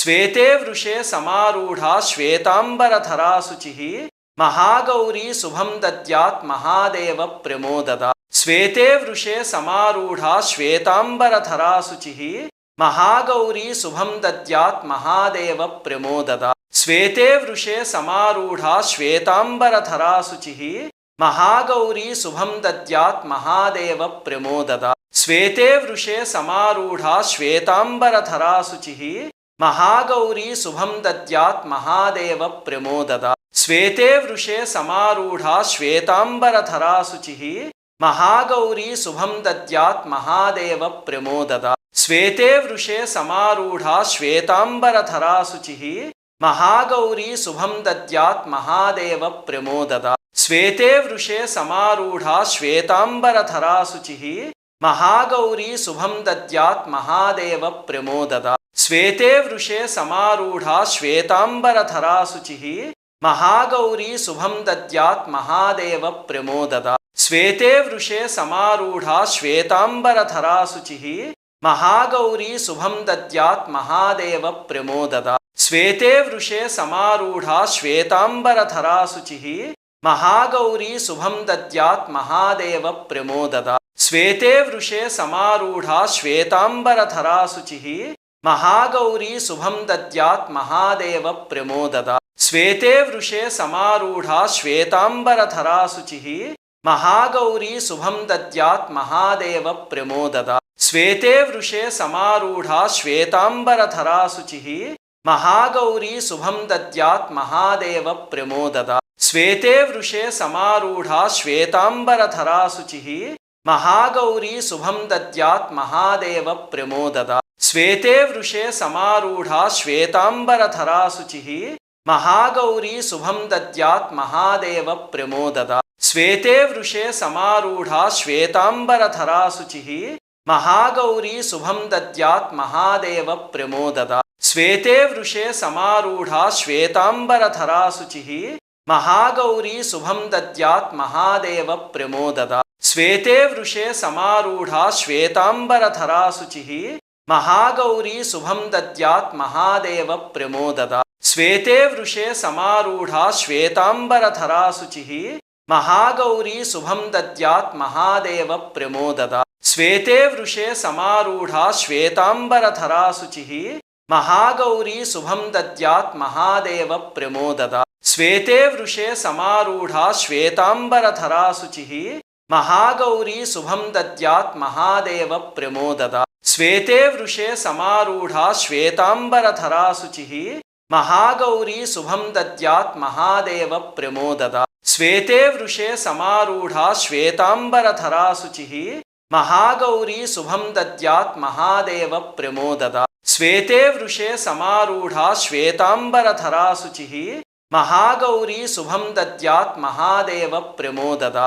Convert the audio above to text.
श्वेते वृषे समारूढ़ा श्वेतांबरधरा शुचिः महागौरी शुभं दद्यात् महादेव प्रमोददा। श्वेते वृषे समारूढ़ा श्वेतांबरधरा शुचिः महागौरी शुभं दद्यात् महादेव प्रमोददा। श्वेते वृषे समारूढ़ा श्वेतांबरधरा शुचिः महागौरी शुभं दद्यात् महादेव प्रमोददा। श्वेते वृषे समारूढ़ा श्वेतांबरधरा शुचिः महागौरी शुभं दद्यात् महादेव प्रमोददा। श्वेते वृषे समारूढ़ा श्वेतांबरधरा शुचिः महागौरी शुभं दद्यात् महादेव प्रमोददा। श्वेते वृषे समारूढ़ा श्वेतांबरधरा शुचिः महागौरी शुभं दद्यात् महादेव प्रमोददा। श्वेते वृषे समारूढ़ा श्वेतांबरधरा शुचिः महागौरी शुभं दद्यात् महादेव प्रमोददा। श्वेते वृषे समारूढ़ा श्वेतांबरधरा शुचिः महागौरी शुभं दद्यात् महादेव प्रमोददा। श्वेते वृषे समारूढ़ा श्वेतांबरधरा शुचिः महागौरी शुभं दद्यात् महादेव प्रमोददा। श्वेते वृषे समारूढ़ा श्वेतांबरधरा शुचिः महागौरी शुभं दद्यात् महादेव प्रमोददा। श्वेते वृषे समारूढ़ा श्वेतांबरधरा शुचिः महागौरी शुभं दद्यात् महादेव प्रमोददा। श्वेते वृषे समारूढ़ा श्वेतांबरधरा शुचिः महागौरी शुभं दद्यात् महादेव प्रमोददा। श्वेते वृषे समारूढ़ा श्वेतांबरधरा शुचिः महागौरी शुभं दद्यात् महादेव प्रमोददा। श्वेते वृषे समारूढ़ा श्वेतांबरधरा शुचिः महागौरी शुभं दद्यात् महादेव प्रमोददा। श्वेते वृषे समारूढ़ा श्वेतांबरधरा शुचिः महागौरी शुभं दद्यात् महादेव प्रमोददा। श्वेते वृषे समारूढ़ा श्वेतांबरधरा शुचिः महागौरी शुभं दद्यात् महादेव प्रमोददा। श्वेते वृषे समारूढ़ा श्वेतांबरधरा शुचिः महागौरी शुभं दद्यात् महादेव प्रमोददा। श्वेते वृषे समारूढ़ा श्वेतांबरधरा शुचिः महागौरी शुभं दद्यात् महादेव प्रमोददा। श्वेते वृषे समारूढ़ा श्वेतांबरधरा शुचिः महागौरी शुभं दद्यात् महादेव प्रमोददा। श्वेते वृषे समारूढ़ा श्वेतांबरधरा शुचिः महागौरी शुभं दद्यात् महादेव प्रमोददा। श्वेते वृषे समारूढ़ा श्वेतांबरधरा शुचिः महागौरी शुभं दद्यात् महादेव प्रमोददा। श्वेते वृषे समारूढ़ा श्वेतांबरधरा शुचिः महागौरी शुभं दद्यात् महादेव प्रमोददा। श्वेते वृषे समारूढ़ा श्वेतांबरधरा शुचिः महागौरी शुभं दद्यात् महादेव प्रमोददा। श्वेते वृषे समारूढ़ा श्वेतांबरधरा शुचिः महागौरी शुभं दद्यात् महादेव प्रमोददा।